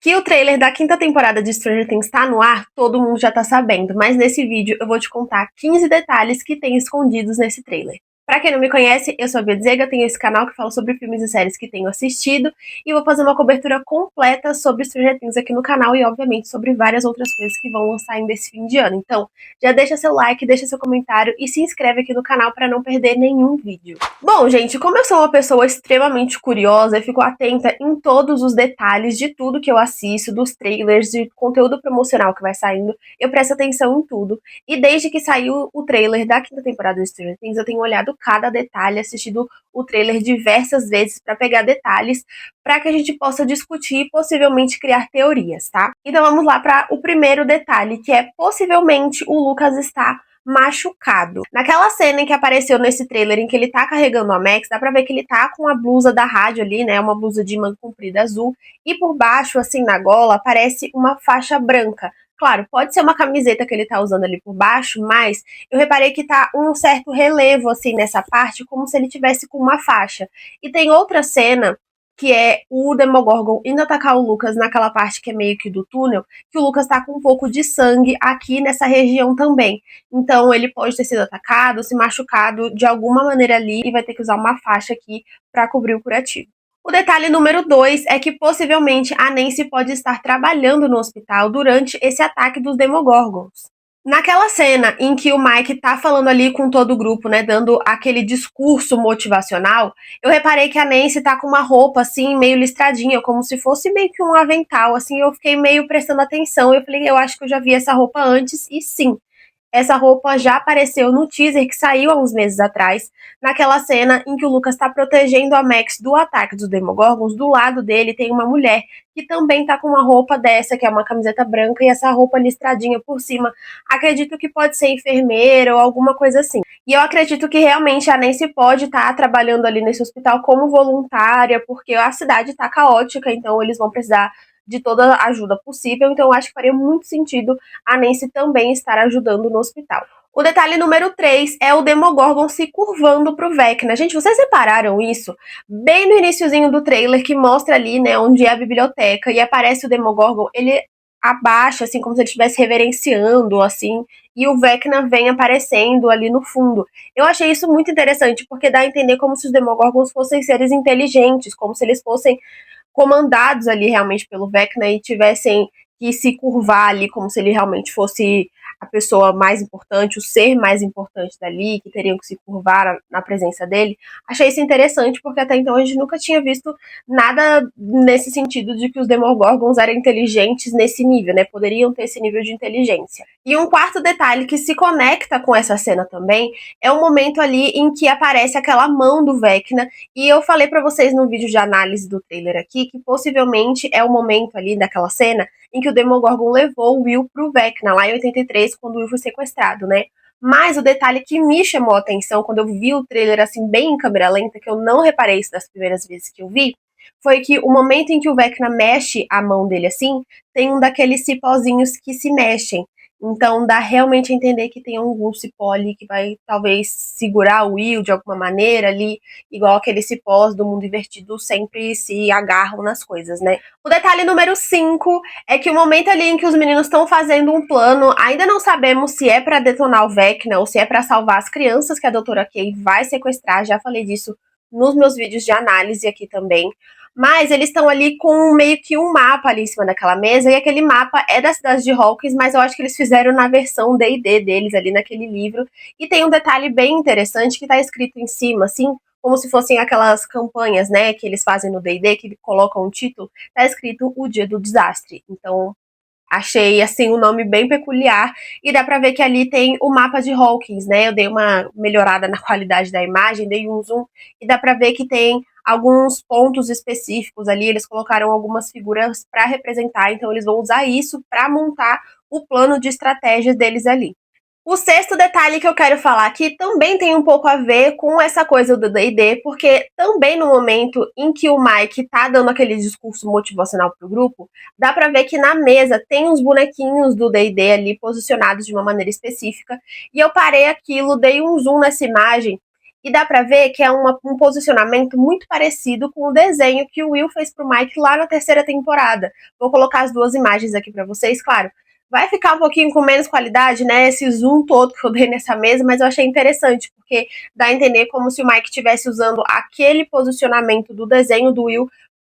Que o trailer da quinta temporada de Stranger Things tá no ar, todo mundo já tá sabendo, mas nesse vídeo eu vou te contar 15 detalhes que tem escondidos nesse trailer. Pra quem não me conhece, eu sou a Bia Zega, tenho esse canal que fala sobre filmes e séries que tenho assistido, e vou fazer uma cobertura completa sobre Stranger Things aqui no canal e, obviamente, sobre várias outras coisas que vão lançar ainda esse fim de ano. Então, já deixa seu like, deixa seu comentário e se inscreve aqui no canal pra não perder nenhum vídeo. Bom, gente, como eu sou uma pessoa extremamente curiosa, eu fico atenta em todos os detalhes de tudo que eu assisto, dos trailers, de conteúdo promocional que vai saindo, eu presto atenção em tudo. E desde que saiu o trailer da quinta temporada de Stranger Things, eu tenho olhado cada detalhe, assistido o trailer diversas vezes para pegar detalhes, para que a gente possa discutir e possivelmente criar teorias, tá? Então vamos lá para o primeiro detalhe, que é possivelmente o Lucas está machucado. Naquela cena em que apareceu nesse trailer em que ele tá carregando a Max, dá pra ver que ele tá com a blusa da rádio ali, né, uma blusa de manga comprida azul, e por baixo, assim, na gola, aparece uma faixa branca. Claro, pode ser uma camiseta que ele tá usando ali por baixo, mas eu reparei que tá um certo relevo, assim, nessa parte, como se ele tivesse com uma faixa. E tem outra cena que é o Demogorgon indo atacar o Lucas naquela parte que é meio que do túnel, que o Lucas tá com um pouco de sangue aqui nessa região também. Então ele pode ter sido atacado, se machucado de alguma maneira ali e vai ter que usar uma faixa aqui para cobrir o curativo. O detalhe número 2 é que possivelmente a Nancy pode estar trabalhando no hospital durante esse ataque dos Demogorgons. Naquela cena em que o Mike tá falando ali com todo o grupo, né, dando aquele discurso motivacional, eu reparei que a Nancy tá com uma roupa, assim, meio listradinha, como se fosse meio que um avental, assim, eu fiquei meio prestando atenção, eu falei, eu acho que eu já vi essa roupa antes, e sim, essa roupa já apareceu no teaser que saiu há uns meses atrás, naquela cena em que o Lucas está protegendo a Max do ataque dos Demogorgons. Do lado dele tem uma mulher que também tá com uma roupa dessa, que é uma camiseta branca, e essa roupa listradinha por cima. Acredito que pode ser enfermeira ou alguma coisa assim. E eu acredito que realmente a Nancy pode estar trabalhando ali nesse hospital como voluntária, porque a cidade tá caótica, então eles vão precisar de toda a ajuda possível, então eu acho que faria muito sentido a Nancy também estar ajudando no hospital. O detalhe número 3 é o Demogorgon se curvando pro Vecna. Gente, vocês repararam isso? Bem no iniciozinho do trailer, que mostra ali, né, onde é a biblioteca, e aparece o Demogorgon, ele abaixa, assim, como se ele estivesse reverenciando, assim, e o Vecna vem aparecendo ali no fundo. Eu achei isso muito interessante, porque dá a entender como se os Demogorgons fossem seres inteligentes, como se eles fossem comandados ali realmente pelo Vecna e tivessem que se curvar ali como se ele realmente fosse a pessoa mais importante, o ser mais importante dali, que teriam que se curvar na presença dele. Achei isso interessante, porque até então a gente nunca tinha visto nada nesse sentido de que os Demogorgons eram inteligentes nesse nível, né? Poderiam ter esse nível de inteligência. E um quarto detalhe que se conecta com essa cena também é o momento ali em que aparece aquela mão do Vecna, e eu falei pra vocês no vídeo de análise do trailer aqui que possivelmente é o momento ali daquela cena em que o Demogorgon levou o Will pro Vecna, lá em 83, quando o Will foi sequestrado, né? Mas o detalhe que me chamou a atenção quando eu vi o trailer assim bem em câmera lenta, que eu não reparei isso das primeiras vezes que eu vi, foi que o momento em que o Vecna mexe a mão dele assim, tem um daqueles cipózinhos que se mexem. Então dá realmente a entender que tem algum cipó ali que vai talvez segurar o Will de alguma maneira ali, igual aqueles cipós do mundo invertido sempre se agarram nas coisas, né? O detalhe número 5 é que o momento ali em que os meninos estão fazendo um plano, ainda não sabemos se é para detonar o Vecna ou se é para salvar as crianças que a doutora Kay vai sequestrar, já falei disso nos meus vídeos de análise aqui também. Mas eles estão ali com meio que um mapa ali em cima daquela mesa, e aquele mapa é da cidade de Hawkins, mas eu acho que eles fizeram na versão D&D deles ali naquele livro. E tem um detalhe bem interessante que tá escrito em cima, assim, como se fossem aquelas campanhas, né, que eles fazem no D&D, que colocam um título, tá escrito O Dia do Desastre. Então, achei, assim, um nome bem peculiar, e dá pra ver que ali tem o mapa de Hawkins, né, eu dei uma melhorada na qualidade da imagem, dei um zoom, e dá pra ver que tem alguns pontos específicos ali, eles colocaram algumas figuras para representar, então eles vão usar isso para montar o plano de estratégias deles ali. O sexto detalhe que eu quero falar aqui também tem um pouco a ver com essa coisa do D&D, porque também no momento em que o Mike tá dando aquele discurso motivacional pro grupo, dá pra ver que na mesa tem uns bonequinhos do D&D ali posicionados de uma maneira específica, e eu parei aquilo, dei um zoom nessa imagem, e dá pra ver que é um posicionamento muito parecido com o desenho que o Will fez pro Mike lá na terceira temporada. Vou colocar as duas imagens aqui pra vocês, claro. Vai ficar um pouquinho com menos qualidade, né, esse zoom todo que eu dei nessa mesa, mas eu achei interessante, porque dá a entender como se o Mike estivesse usando aquele posicionamento do desenho do Will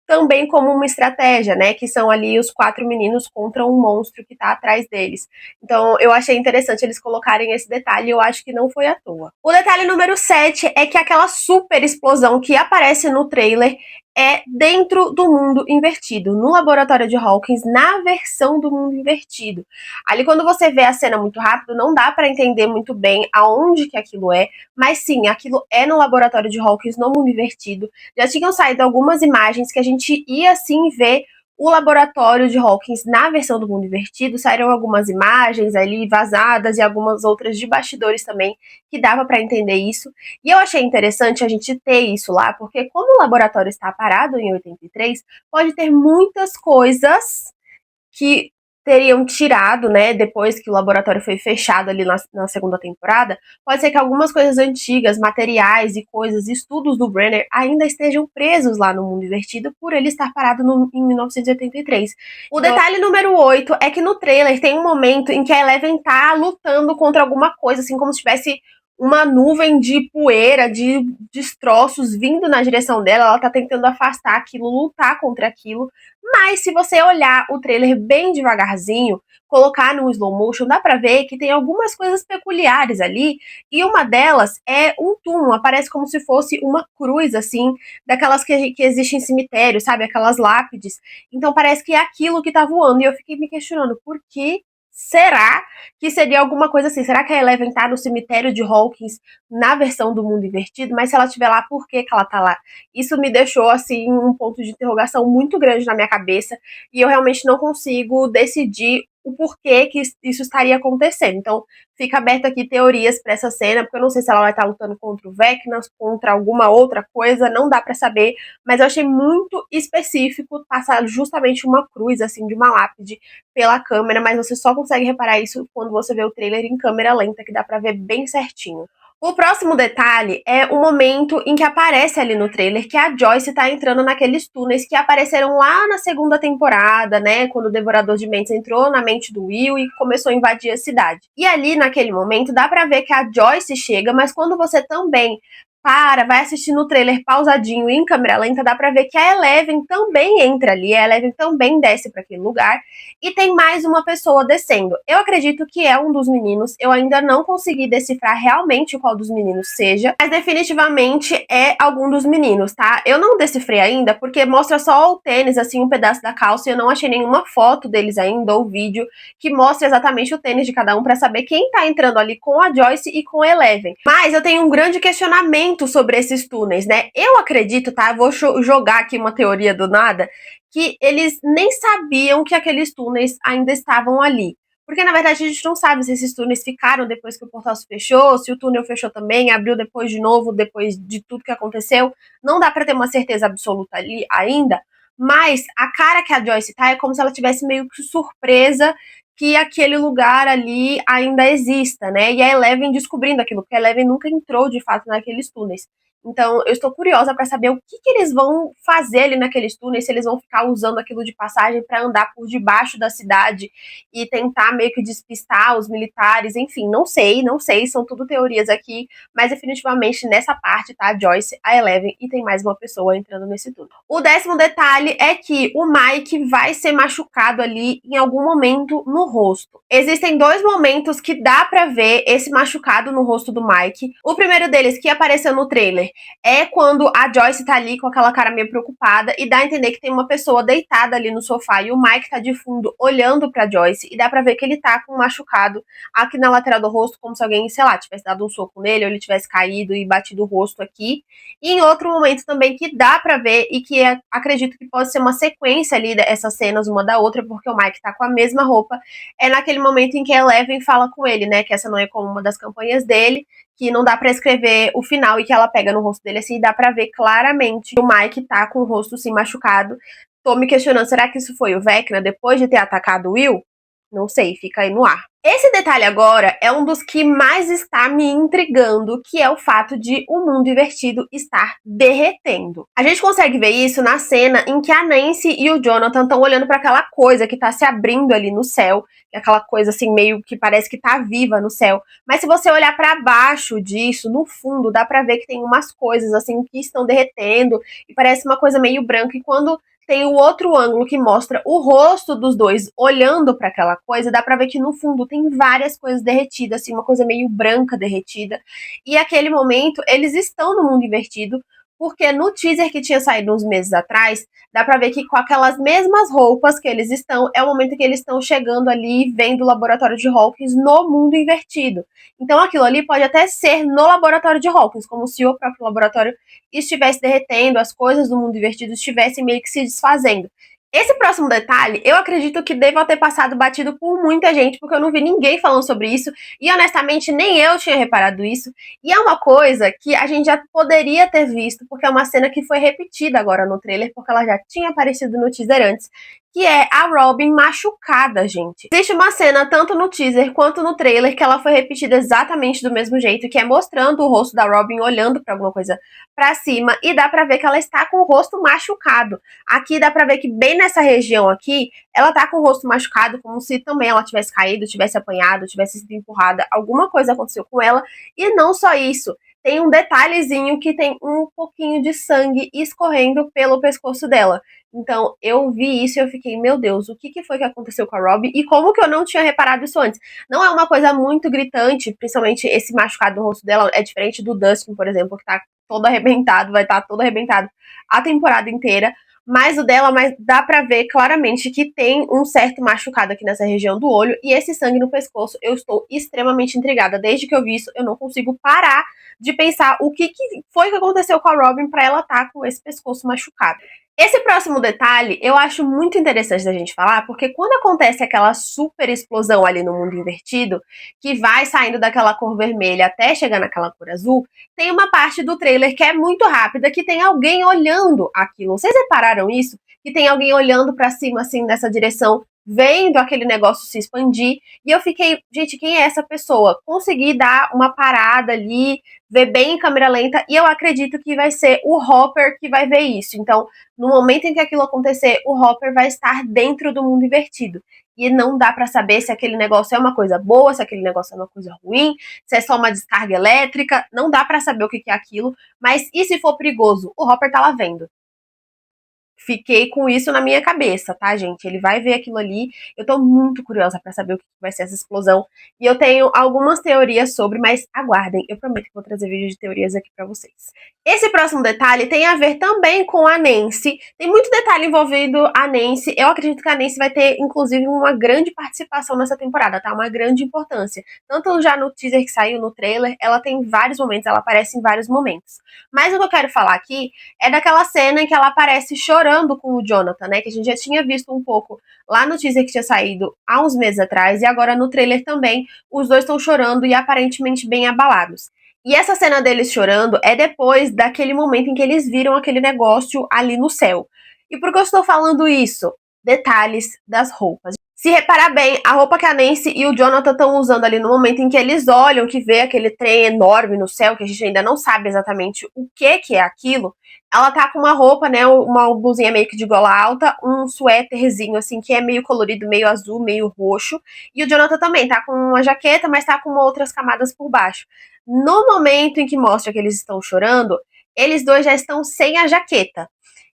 também como uma estratégia, né, que são ali os 4 meninos contra um monstro que tá atrás deles. Então eu achei interessante eles colocarem esse detalhe, eu acho que não foi à toa. O detalhe número 7 é que aquela super explosão que aparece no trailer é dentro do mundo invertido, no laboratório de Hawkins, na versão do mundo invertido. Ali quando você vê a cena muito rápido, não dá pra entender muito bem aonde que aquilo é, mas sim, aquilo é no laboratório de Hawkins, no mundo invertido. Já tinham saído algumas imagens que a gente ia sim ver o laboratório de Hawkins na versão do mundo invertido. Saíram algumas imagens ali vazadas e algumas outras de bastidores também, que dava para entender isso. E eu achei interessante a gente ter isso lá, porque como o laboratório está parado em 83, pode ter muitas coisas que teriam tirado, né, depois que o laboratório foi fechado ali na segunda temporada. Pode ser que algumas coisas antigas, materiais e coisas, estudos do Brenner ainda estejam presos lá no mundo invertido por ele estar parado em 1983. O detalhe número 8 é que no trailer tem um momento em que a Eleven tá lutando contra alguma coisa, assim como se tivesse uma nuvem de poeira, de destroços vindo na direção dela. Ela tá tentando afastar aquilo, lutar contra aquilo. Mas se você olhar o trailer bem devagarzinho, colocar no slow motion, dá pra ver que tem algumas coisas peculiares ali, e uma delas é um túmulo, aparece como se fosse uma cruz, assim, daquelas que existem em cemitério, sabe? Aquelas lápides. Então parece que é aquilo que tá voando, e eu fiquei me questionando, por que será que seria alguma coisa assim? Será que a Eleven tá no cemitério de Hawkins na versão do mundo invertido? Mas se ela estiver lá, por que ela tá lá? Isso me deixou, assim, um ponto de interrogação muito grande na minha cabeça, e eu realmente não consigo decidir o porquê que isso estaria acontecendo. Então, fica aberto aqui teorias para essa cena, porque eu não sei se ela vai estar lutando contra o Vecna, contra alguma outra coisa, não dá para saber, mas eu achei muito específico passar justamente uma cruz, assim, de uma lápide pela câmera, mas você só consegue reparar isso quando você vê o trailer em câmera lenta, que dá pra ver bem certinho. O próximo detalhe é o momento em que aparece ali no trailer que a Joyce tá entrando naqueles túneis que apareceram lá na segunda temporada, né? Quando o Devorador de Mentes entrou na mente do Will e começou a invadir a cidade. E ali, naquele momento, dá pra ver que a Joyce chega, mas quando você também vai assistindo o trailer pausadinho em câmera lenta, dá pra ver que a Eleven também entra ali, a Eleven também desce pra aquele lugar, e tem mais uma pessoa descendo. Eu acredito que é um dos meninos, eu ainda não consegui decifrar realmente qual dos meninos seja, mas definitivamente é algum dos meninos, tá? Eu não decifrei ainda, porque mostra só o tênis, assim, um pedaço da calça, e eu não achei nenhuma foto deles ainda, ou vídeo, que mostre exatamente o tênis de cada um, pra saber quem tá entrando ali com a Joyce e com a Eleven. Mas eu tenho um grande questionamento sobre esses túneis, né? Eu acredito, tá? Eu vou jogar aqui uma teoria do nada, que eles nem sabiam que aqueles túneis ainda estavam ali. Porque, na verdade, a gente não sabe se esses túneis ficaram depois que o portal se fechou, se o túnel fechou também, abriu depois de novo, depois de tudo que aconteceu. Não dá pra ter uma certeza absoluta ali ainda, mas a cara que a Joyce tá é como se ela tivesse meio que surpresa que aquele lugar ali ainda exista, né? E a Eleven descobrindo aquilo, porque a Eleven nunca entrou de fato naqueles túneis. Então, eu estou curiosa para saber o que eles vão fazer ali naqueles túneis, se eles vão ficar usando aquilo de passagem para andar por debaixo da cidade e tentar meio que despistar os militares, enfim, não sei, são tudo teorias aqui, mas definitivamente nessa parte tá a Joyce, a Eleven e tem mais uma pessoa entrando nesse túnel. O 10º detalhe é que o Mike vai ser machucado ali em algum momento no rosto. Existem 2 momentos que dá pra ver esse machucado no rosto do Mike. O primeiro deles, que apareceu no trailer, é quando a Joyce tá ali com aquela cara meio preocupada e dá a entender que tem uma pessoa deitada ali no sofá e o Mike tá de fundo olhando pra Joyce e dá pra ver que ele tá com um machucado aqui na lateral do rosto, como se alguém, sei lá, tivesse dado um soco nele ou ele tivesse caído e batido o rosto aqui. E em outro momento também que dá pra ver e que acredito que pode ser uma sequência ali dessas cenas uma da outra, porque o Mike tá com a mesma roupa, é naquele momento em que a Eleven fala com ele, né, que essa não é como uma das campanhas dele, que não dá pra escrever o final e que ela pega no rosto dele assim, e dá pra ver claramente que o Mike tá com o rosto assim machucado. Tô me questionando, será que isso foi o Vecna depois de ter atacado o Will? Não sei, fica aí no ar. Esse detalhe agora é um dos que mais está me intrigando, que é o fato de o mundo invertido estar derretendo. A gente consegue ver isso na cena em que a Nancy e o Jonathan estão olhando para aquela coisa que está se abrindo ali no céu, que é aquela coisa assim meio que parece que tá viva no céu. Mas se você olhar para baixo disso, no fundo, dá para ver que tem umas coisas assim que estão derretendo e parece uma coisa meio branca. E quando tem o outro ângulo que mostra o rosto dos dois olhando para aquela coisa, dá para ver que no fundo tem várias coisas derretidas, assim, uma coisa meio branca derretida. E aquele momento eles estão no mundo invertido, porque no teaser que tinha saído uns meses atrás, dá pra ver que com aquelas mesmas roupas que eles estão, é o momento que eles estão chegando ali, vendo o laboratório de Hawkins no mundo invertido. Então aquilo ali pode até ser no laboratório de Hawkins, como se o próprio laboratório estivesse derretendo, as coisas do mundo invertido estivessem meio que se desfazendo. Esse próximo detalhe, eu acredito que deva ter passado batido por muita gente, porque eu não vi ninguém falando sobre isso, e honestamente nem eu tinha reparado isso. E é uma coisa que a gente já poderia ter visto, porque é uma cena que foi repetida agora no trailer, porque ela já tinha aparecido no teaser antes, que é a Robin machucada, gente. Existe uma cena, tanto no teaser quanto no trailer, que ela foi repetida exatamente do mesmo jeito, que é mostrando o rosto da Robin olhando pra alguma coisa pra cima, e dá pra ver que ela está com o rosto machucado. Aqui dá pra ver que bem nessa região aqui, ela tá com o rosto machucado, como se também ela tivesse caído, tivesse apanhado, tivesse sido empurrada, alguma coisa aconteceu com ela. E não só isso, tem um detalhezinho que tem um pouquinho de sangue escorrendo pelo pescoço dela. Então, eu vi isso e eu fiquei, meu Deus, o que foi que aconteceu com a Robin? E como que eu não tinha reparado isso antes? Não é uma coisa muito gritante, principalmente esse machucado no rosto dela, é diferente do Dustin, por exemplo, que tá todo arrebentado, vai estar todo arrebentado a temporada inteira. Mas o dela, mas dá pra ver claramente que tem um certo machucado aqui nessa região do olho e esse sangue no pescoço. Eu estou extremamente intrigada. Desde que eu vi isso, eu não consigo parar de pensar o que foi que aconteceu com a Robin pra ela estar com esse pescoço machucado. Esse próximo detalhe eu acho muito interessante da gente falar, porque quando acontece aquela super explosão ali no mundo invertido, que vai saindo daquela cor vermelha até chegar naquela cor azul, tem uma parte do trailer que é muito rápida, que tem alguém olhando aquilo. Vocês repararam isso? Que tem alguém olhando pra cima, assim, nessa direção, vendo aquele negócio se expandir. E eu fiquei, gente, quem é essa pessoa? Consegui dar uma parada ali, ver bem em câmera lenta, e eu acredito que vai ser o Hopper que vai ver isso. Então, no momento em que aquilo acontecer, o Hopper vai estar dentro do mundo invertido. E não dá pra saber se aquele negócio é uma coisa boa, se aquele negócio é uma coisa ruim, se é só uma descarga elétrica, não dá pra saber o que é aquilo, mas e se for perigoso? O Hopper tá lá vendo. Fiquei com isso na minha cabeça, tá, gente? Ele vai ver aquilo ali. Eu tô muito curiosa pra saber o que vai ser essa explosão. E eu tenho algumas teorias sobre, mas aguardem. Eu prometo que vou trazer vídeo de teorias aqui pra vocês. Esse próximo detalhe tem a ver também com a Nancy. Tem muito detalhe envolvendo a Nancy. Eu acredito que a Nancy vai ter, inclusive, uma grande participação nessa temporada, tá? Uma grande importância. Tanto já no teaser que saiu, no trailer, ela tem vários momentos, ela aparece em vários momentos. Mas o que eu quero falar aqui é daquela cena em que ela aparece chorando com o Jonathan, né? Que a gente já tinha visto um pouco lá no teaser que tinha saído há uns meses atrás, e agora no trailer também, os dois estão chorando e aparentemente bem abalados. E essa cena deles chorando é depois daquele momento em que eles viram aquele negócio ali no céu. E por que eu estou falando isso? Detalhes das roupas. Se reparar bem, a roupa que a Nancy e o Jonathan estão usando ali no momento em que eles olham, que vê aquele trem enorme no céu, que a gente ainda não sabe exatamente o que é aquilo, ela tá com uma roupa, né, uma blusinha meio que de gola alta, um suéterzinho assim, que é meio colorido, meio azul, meio roxo, e o Jonathan também tá com uma jaqueta, mas tá com outras camadas por baixo. No momento em que mostra que eles estão chorando, eles dois já estão sem a jaqueta.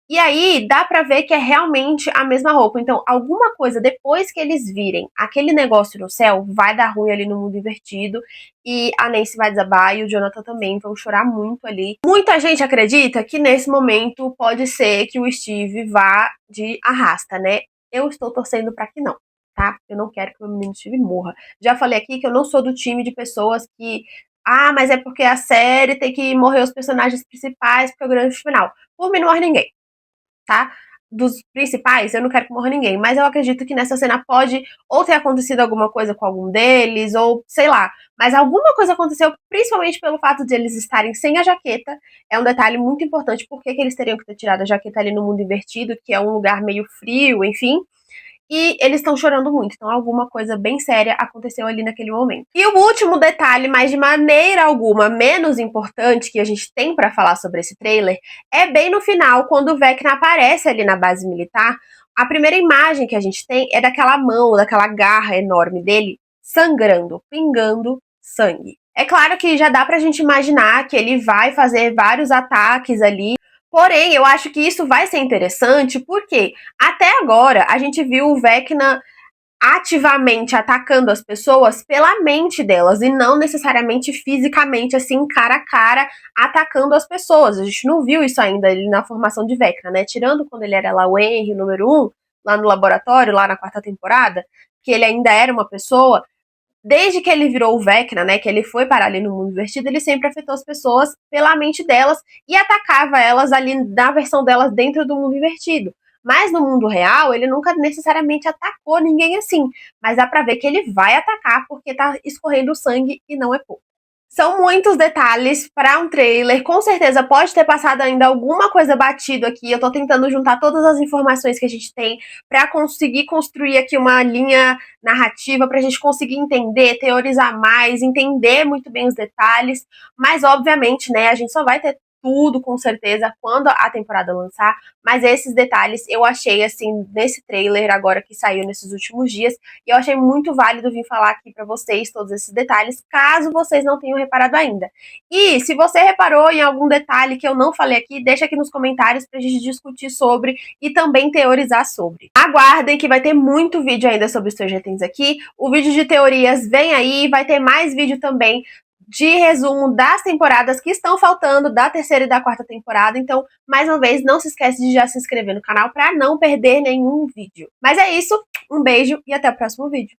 E aí dá pra ver que é realmente a mesma roupa. Então, alguma coisa depois que eles virem aquele negócio no céu, vai dar ruim ali no mundo invertido. E a Nancy vai desabar e o Jonathan também vão chorar muito ali. Muita gente acredita que nesse momento pode ser que o Steve vá de arrasta, né? Eu estou torcendo pra que não, tá? Eu não quero que o meu menino Steve morra. Já falei aqui que eu não sou do time de pessoas que mas é porque a série tem que morrer os personagens principais porque é o grande final. Por mim não morre ninguém, tá? Dos principais, eu não quero que morra ninguém, mas eu acredito que nessa cena pode ou ter acontecido alguma coisa com algum deles, ou sei lá, mas alguma coisa aconteceu, principalmente pelo fato de eles estarem sem a jaqueta. É um detalhe muito importante, porque que eles teriam que ter tirado a jaqueta ali no mundo invertido, que é um lugar meio frio, enfim. e eles estão chorando muito, então alguma coisa bem séria aconteceu ali naquele momento. E o último detalhe, mas de maneira alguma menos importante que a gente tem pra falar sobre esse trailer, é bem no final, quando o Vecna aparece ali na base militar. A primeira imagem que a gente tem é daquela mão, daquela garra enorme dele, sangrando, pingando sangue. É claro que já dá pra gente imaginar que ele vai fazer vários ataques ali, porém, eu acho que isso vai ser interessante porque até agora a gente viu o Vecna ativamente atacando as pessoas pela mente delas e não necessariamente fisicamente, assim, cara a cara, atacando as pessoas. A gente não viu isso ainda ali na formação de Vecna, né? Tirando quando ele era lá o Henry, número 1, lá no laboratório, lá na quarta temporada, que ele ainda era uma pessoa. Desde que ele virou o Vecna, né, que ele foi parar ali no mundo invertido, ele sempre afetou as pessoas pela mente delas e atacava elas ali na versão delas dentro do mundo invertido. Mas no mundo real, ele nunca necessariamente atacou ninguém assim. Mas dá pra ver que ele vai atacar porque tá escorrendo sangue e não é pouco. São muitos detalhes para um trailer. Com certeza pode ter passado ainda alguma coisa batido aqui. Eu tô tentando juntar todas as informações que a gente tem para conseguir construir aqui uma linha narrativa, pra gente conseguir entender, teorizar mais, entender muito bem os detalhes. Mas, obviamente, né, a gente só vai ter tudo com certeza quando a temporada lançar, mas esses detalhes eu achei assim nesse trailer agora que saiu nesses últimos dias, e eu achei muito válido vir falar aqui pra vocês todos esses detalhes, caso vocês não tenham reparado ainda. E se você reparou em algum detalhe que eu não falei aqui, deixa aqui nos comentários pra gente discutir sobre e também teorizar sobre. Aguardem que vai ter muito vídeo ainda sobre Stranger Things aqui, o vídeo de teorias vem aí, vai ter mais vídeo também de resumo das temporadas que estão faltando da terceira e da quarta temporada. Então, mais uma vez, não se esquece de já se inscrever no canal para não perder nenhum vídeo. Mas é isso, um beijo e até o próximo vídeo.